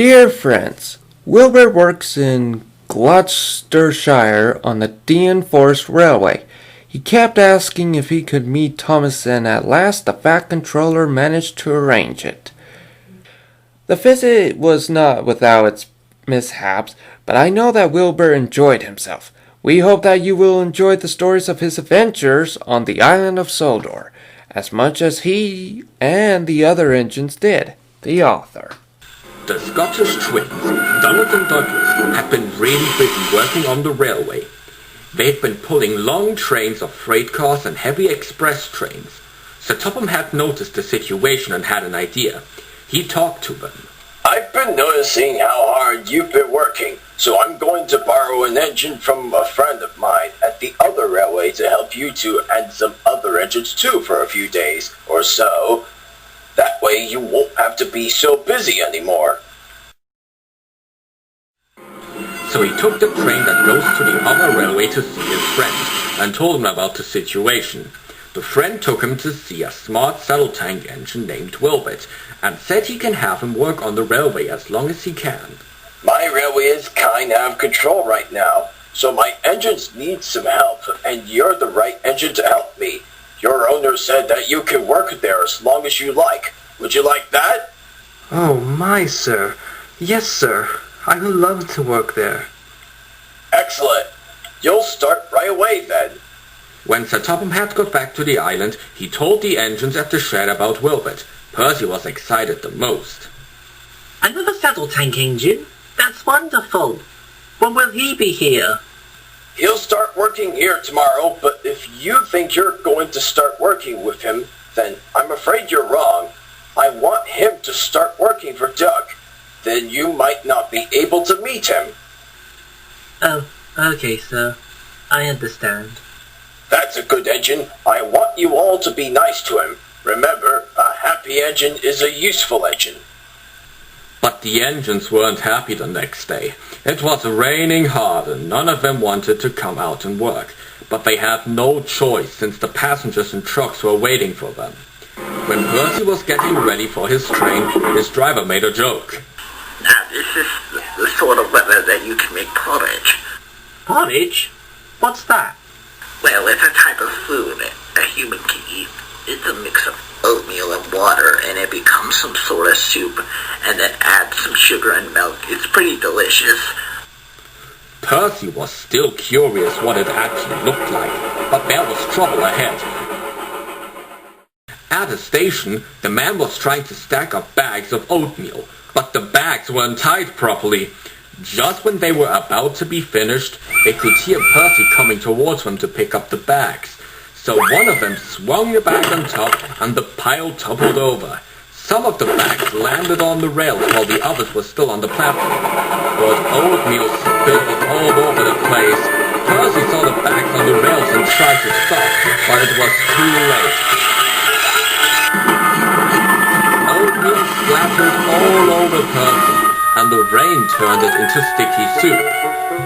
Dear friends, Wilbert works in Gloucestershire on the Dean Forest Railway. He kept asking if he could meet Thomas, and at last the Fat Controller managed to arrange it. The visit was not without its mishaps, but I know that Wilbur enjoyed himself. We hope that you will enjoy the stories of his adventures on the island of Sodor, as much as he and the other engines did. The author. The Scottish twins, Donald and Douglas, had been really busy working on the railway. They'd been pulling long trains of freight cars and heavy express trains. Sir Topham had noticed the situation and had an idea. He talked to them. I've been noticing how hard you've been working, so I'm going to borrow an engine from a friend of mine at the other railway to help you two and some other engines too for a few days or so. That way you won't have to be so busy anymore. So he took the train that goes to the other railway to see his friend and told him about the situation. The friend took him to see a smart saddle tank engine named Wilbert and said he can have him work on the railway as long as he can. My railway is kind of out of control right now, so my engines need some help, and you're the right engine to help me. Your owner said that you can work there as long as you like. Would you like that? Oh, my, sir. Yes, sir. I would love to work there. Excellent. You'll start right away then. When Sir Topham had got back to the island, he told the engines at the shed about Wilbert. Percy was excited the most. Another saddle tank engine? That's wonderful. When will he be here? He'll start working here tomorrow, but if you think you're going to start working with him, then I'm afraid you're wrong. I want him to start working for Doug. Then you might not be able to meet him. Oh, okay, sir. I understand. That's a good engine. I want you all to be nice to him. Remember, a happy engine is a useful engine. But the engines weren't happy the next day. It was raining hard and none of them wanted to come out and work. But they had no choice since the passengers and trucks were waiting for them. When Percy was getting ready for his train, his driver made a joke. Now, this is the sort of weather that you can make porridge. Porridge? What's that? Well, it's a type of food that a human can eat. It's a mix of oatmeal and water, and it becomes some sort of soup, and then add some sugar and milk. It's pretty delicious. Percy was still curious what it actually looked like, but there was trouble ahead. At a station, the man was trying to stack up bags of oatmeal, but the bags weren't tied properly. Just when they were about to be finished, they could hear Percy coming towards them to pick up the bags. So one of them swung the bag on top, and the pile toppled over. Some of the bags landed on the rails while the others were still on the platform. But oatmeal spilled all over the place. Percy saw the bags on the rails and tried to stop, but it was too late. Oatmeal splattered all over Percy, and the rain turned it into sticky soup.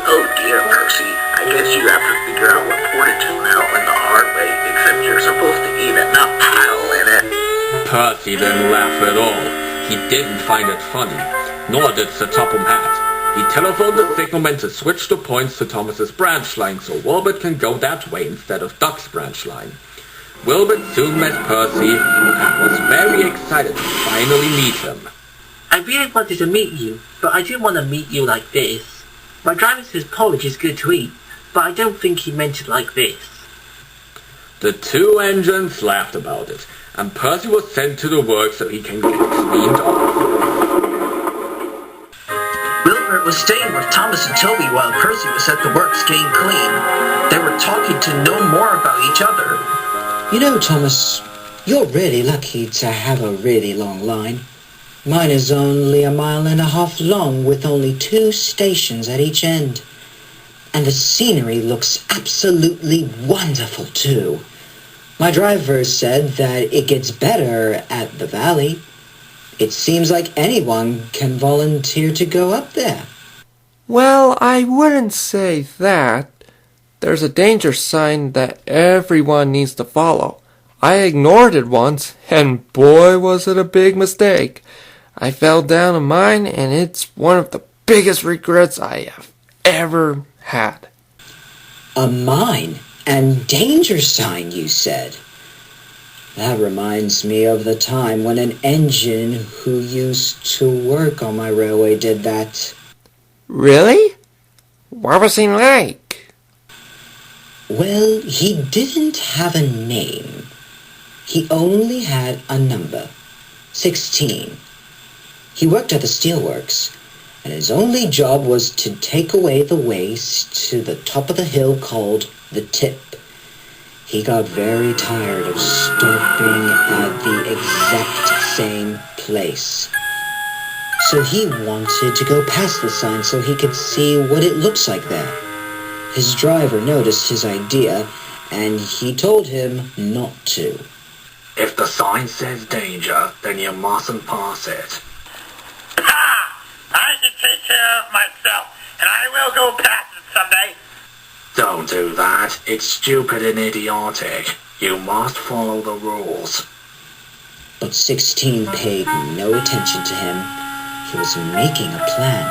Oh dear, Percy. I guess you have to figure out what porridge is now in the hard way, except you're supposed to eat a nut pile in it. Percy didn't laugh at all. He didn't find it funny, nor did Sir Topham Hatt. He telephoned the signalman to switch the points to Thomas's branch line so Wilbert can go that way instead of Duck's branch line. Wilbert soon met Percy and was very excited to finally meet him. I really wanted to meet you, but I didn't want to meet you like this. My driver says porridge is good to eat, but I don't think he meant it like this. The two engines laughed about it, and Percy was sent to the work so he can get cleaned off. Wilbert was staying with Thomas and Toby while Percy was at the works getting clean. They were talking to know more about each other. You know, Thomas, you're really lucky to have a really long line. Mine is only 1.5 miles long with only 2 stations at each end. And the scenery looks absolutely wonderful too. My driver said that it gets better at the valley. It seems like anyone can volunteer to go up there. Well, I wouldn't say that. There's a danger sign that everyone needs to follow. I ignored it once, and boy was it a big mistake. I fell down a mine, and it's one of the biggest regrets I have ever had. A mine and danger sign, you said? That reminds me of the time when an engine who used to work on my railway did that. Really? What was he like? Well, he didn't have a name. He only had a number, 16. He worked at the steelworks, and his only job was to take away the waste to the top of the hill called the tip. He got very tired of stopping at the exact same place. So he wanted to go past the sign so he could see what it looks like there. His driver noticed his idea, and he told him not to. If the sign says danger, then you mustn't pass it. I can take care of myself, and I will go past it someday. Don't do that. It's stupid and idiotic. You must follow the rules. But 16 paid no attention to him. He was making a plan.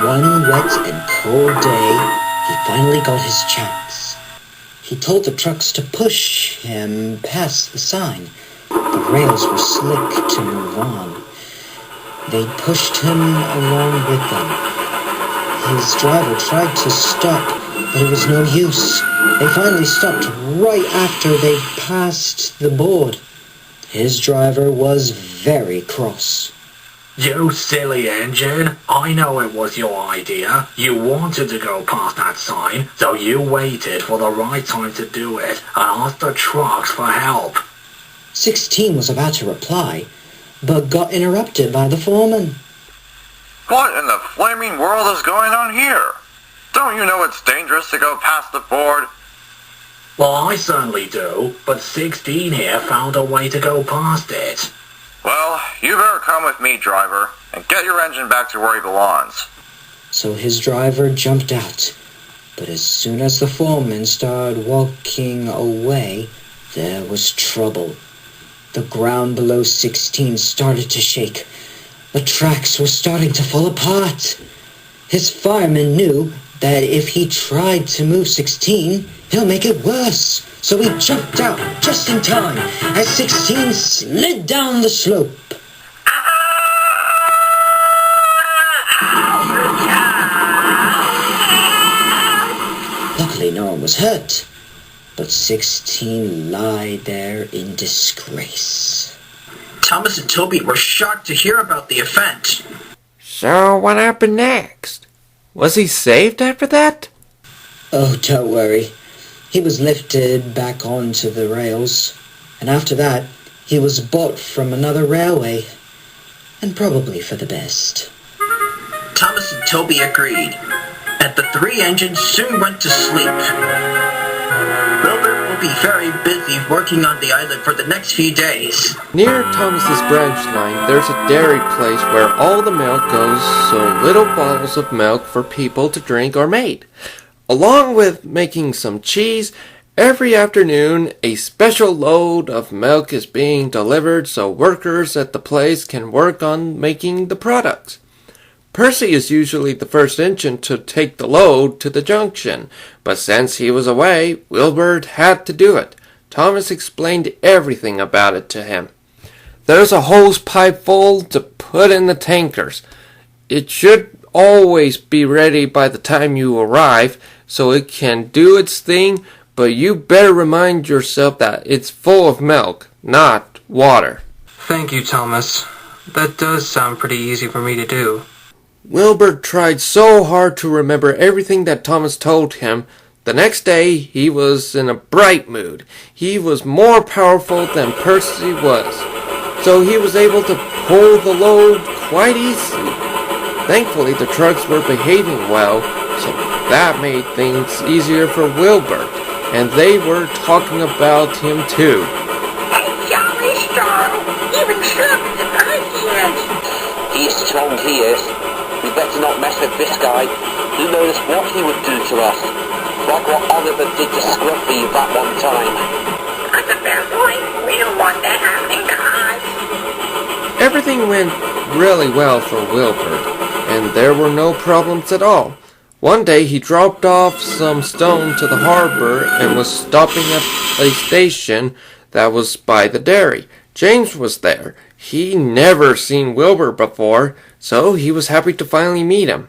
One wet and cold day, he finally got his chance. He told the trucks to push him past the sign. The rails were slick to move on. They pushed him along with them. His driver tried to stop, but it was no use. They finally stopped right after they passed the board. His driver was very cross. You silly engine. I know it was your idea. You wanted to go past that sign, so you waited for the right time to do it and asked the trucks for help. 16 was about to reply, but got interrupted by the foreman. What in the flaming world is going on here? Don't you know it's dangerous to go past the board? Well, I certainly do, but 16 here found a way to go past it. Well, you better come with me, driver, and get your engine back to where it belongs. So his driver jumped out, but as soon as the foreman started walking away, there was trouble. The ground below 16 started to shake. The tracks were starting to fall apart. His fireman knew that if he tried to move 16, he'll make it worse. So he jumped out just in time as 16 slid down the slope. Luckily, no one was hurt, but 16 lay there in disgrace. Thomas and Toby were shocked to hear about the event. So what happened next? Was he saved after that? Oh, don't worry. He was lifted back onto the rails, and after that, he was bought from another railway, and probably for the best. Thomas and Toby agreed, and the three engines soon went to sleep. Wilbert will be very busy working on the island for the next few days. Near Thomas's branch line, there's a dairy place where all the milk goes, so little bottles of milk for people to drink are made. Along with making some cheese, every afternoon a special load of milk is being delivered so workers at the place can work on making the products. Percy is usually the first engine to take the load to the junction, but since he was away, Wilbert had to do it. Thomas explained everything about it to him. There's a hose pipe full to put in the tankers. It should always be ready by the time you arrive, so it can do its thing, but you better remind yourself that it's full of milk, not water. Thank you, Thomas. That does sound pretty easy for me to do. Wilbert tried so hard to remember everything that Thomas told him. The next day, he was in a bright mood. He was more powerful than Percy was, so he was able to pull the load quite easily. Thankfully, the trucks were behaving well, so that made things easier for Wilbert, and they were talking about him too. Jolly strong, even stronger than ideas. He's strong, he is. We better not mess with this guy. Who knows what he would do to us? Like what Oliver did to Scruffy that one time. That's a fair point. We don't want that happening to us. Everything went really well for Wilbert, and there were no problems at all. One day he dropped off some stone to the harbor and was stopping at a station that was by the dairy. James was there. He never seen Wilbur before, so he was happy to finally meet him.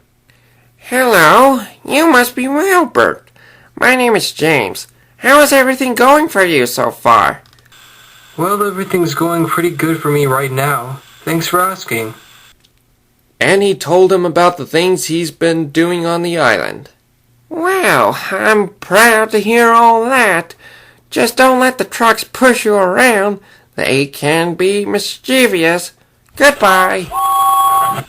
Hello, you must be Wilbert. My name is James. How is everything going for you so far? Well, everything's going pretty good for me right now. Thanks for asking. And he told him about the things he's been doing on the island. Well, I'm proud to hear all that. Just don't let the trucks push you around. They can be mischievous. Goodbye.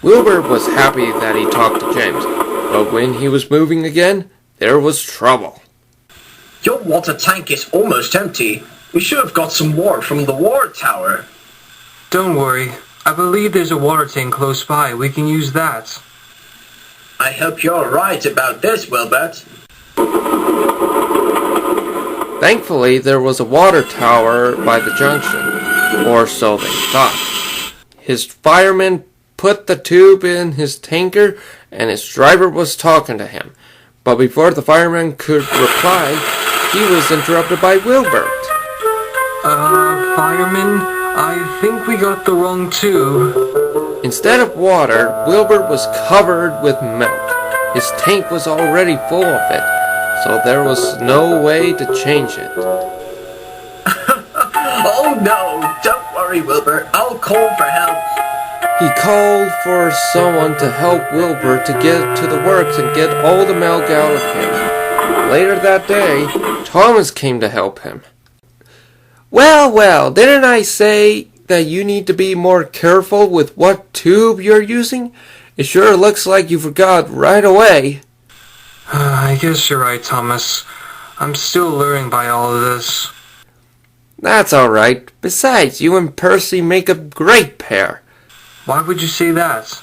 Wilbur was happy that he talked to James, but when he was moving again, there was trouble. Your water tank is almost empty. We should have got some water from the water tower. Don't worry. I believe there's a water tank close by. We can use that. I hope you're right about this, Wilbert. Thankfully, there was a water tower by the junction, or so they thought. His fireman put the tube in his tanker, and his driver was talking to him. But before the fireman could reply, he was interrupted by Wilbert. Fireman, I think we got the wrong tube. Instead of water, Wilbert was covered with milk. His tank was already full of it, so there was no way to change it. Oh no, don't worry, Wilbert. I'll call for help. He called for someone to help Wilbur to get to the works and get all the milk out of him. Later that day, Thomas came to help him. Well, didn't I say that you need to be more careful with what tube you're using? It sure looks like you forgot right away. I guess you're right, Thomas. I'm still learning by all of this. That's alright. Besides, you and Percy make a great pair. Why would you say that?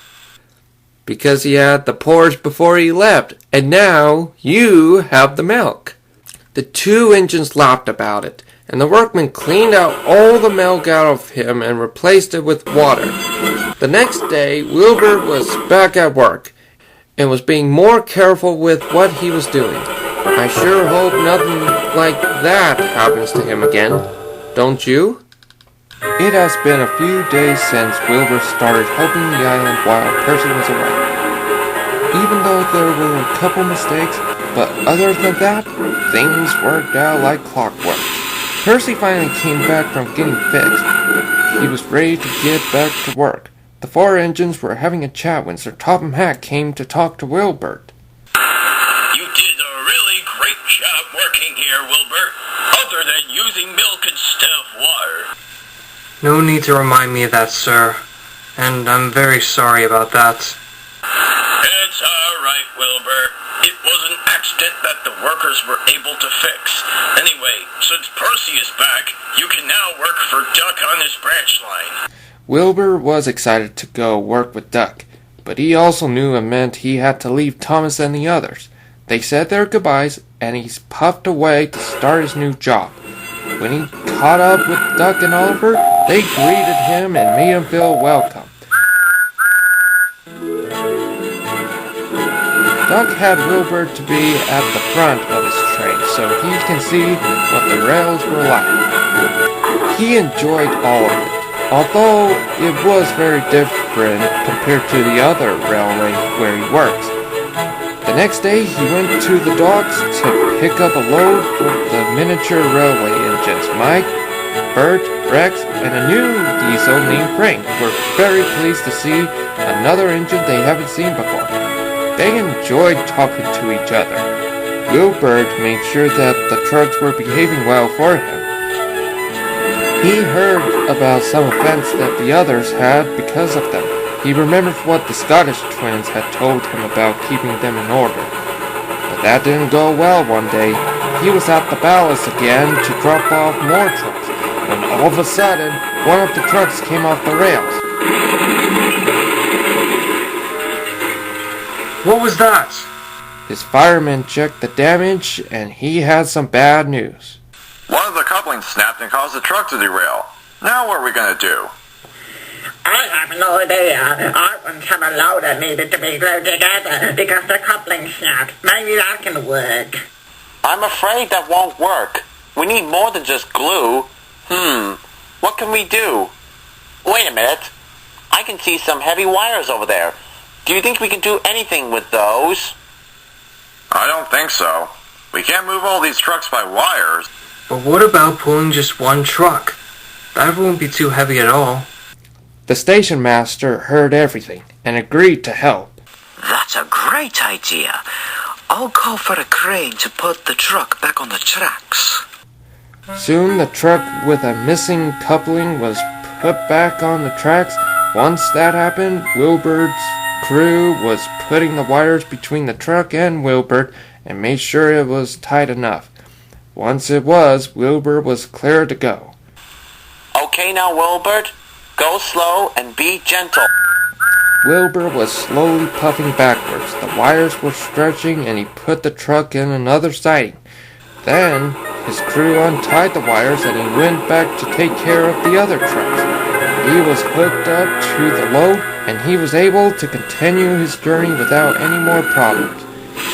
Because he had the porridge before he left, and now you have the milk. The two engines laughed about it, and the workmen cleaned out all the milk out of him and replaced it with water. The next day, Wilbur was back at work, and was being more careful with what he was doing. I sure hope nothing like that happens to him again. Don't you? It has been a few days since Wilbur started helping the island while Percy was away. Even though there were a couple mistakes, but other than that, things worked out like clockwork. Percy finally came back from getting fixed. He was ready to get back to work. The four engines were having a chat when Sir Topham Hatt came to talk to Wilbert. You did a really great job working here, Wilbert, other than using milk instead of water. No need to remind me of that, sir. And I'm very sorry about that. It's alright, Wilbur. It was an accident that the workers were able to fix. Anyway, since Percy is back, you can now work for Duck on his branch line. Wilbur was excited to go work with Duck, but he also knew it meant he had to leave Thomas and the others. They said their goodbyes, and he puffed away to start his new job. When he caught up with Duck and Oliver, they greeted him and made him feel welcome. Duck had Wilbur to be at the front of his train so he can see what the rails were like. He enjoyed all of it, although it was very different compared to the other railway where he works. The next day he went to the docks to pick up a load for the miniature railway engines. Mike, Bert, Rex, and a new diesel named Frank were very pleased to see another engine they haven't seen before. They enjoyed talking to each other. Wilbert made sure that the trucks were behaving well for him. He heard about some offense that the others had because of them. He remembered what the Scottish twins had told him about keeping them in order. But that didn't go well one day. He was at the ballast again to drop off more trucks, when all of a sudden, one of the trucks came off the rails. What was that? His fireman checked the damage, and he had some bad news. One of the couplings snapped and caused the truck to derail. Now what are we going to do? I have no idea. I once have a load that needed to be glued together because the coupling snapped. Maybe that can work. I'm afraid that won't work. We need more than just glue. What can we do? Wait a minute. I can see some heavy wires over there. Do you think we can do anything with those? I don't think so. We can't move all these trucks by wires. But what about pulling just one truck? That won't be too heavy at all. The station master heard everything and agreed to help. That's a great idea. I'll call for a crane to put the truck back on the tracks. Soon the truck with a missing coupling was put back on the tracks. Once that happened, Wilbert's crew was putting the wires between the truck and Wilbert and made sure it was tight enough. Once it was, Wilbert was clear to go. Okay now, Wilbert. Go slow and be gentle. Wilbur was slowly puffing backwards. The wires were stretching and he put the truck in another siding. Then his crew untied the wires and he went back to take care of the other trucks. He was hooked up to the load and he was able to continue his journey without any more problems.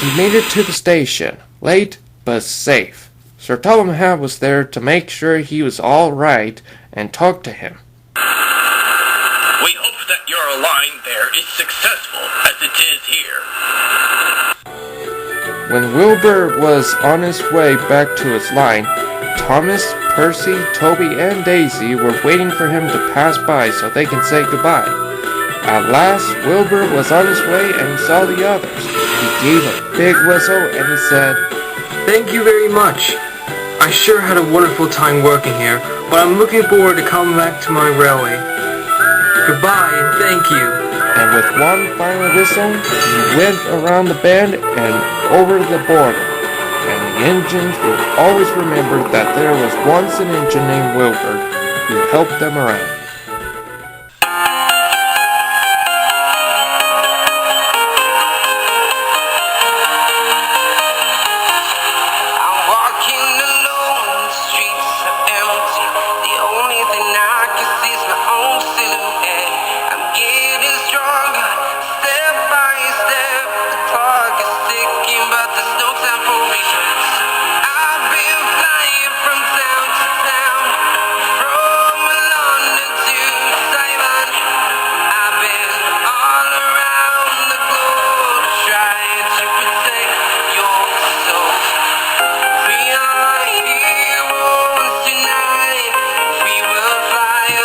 He made it to the station, late but safe. Sir Tullamhat was there to make sure he was all right and talk to him. We hope that your line there is successful as it is here. When Wilbur was on his way back to his line, Thomas, Percy, Toby, and Daisy were waiting for him to pass by so they can say goodbye. At last, Wilbur was on his way and he saw the others. He gave a big whistle and he said, Thank you very much. I sure had a wonderful time working here, but I'm looking forward to coming back to my railway. Goodbye and thank you. And with one final whistle, he went around the bend and over the border. And the engines would always remember that there was once an engine named Wilbert who helped them around.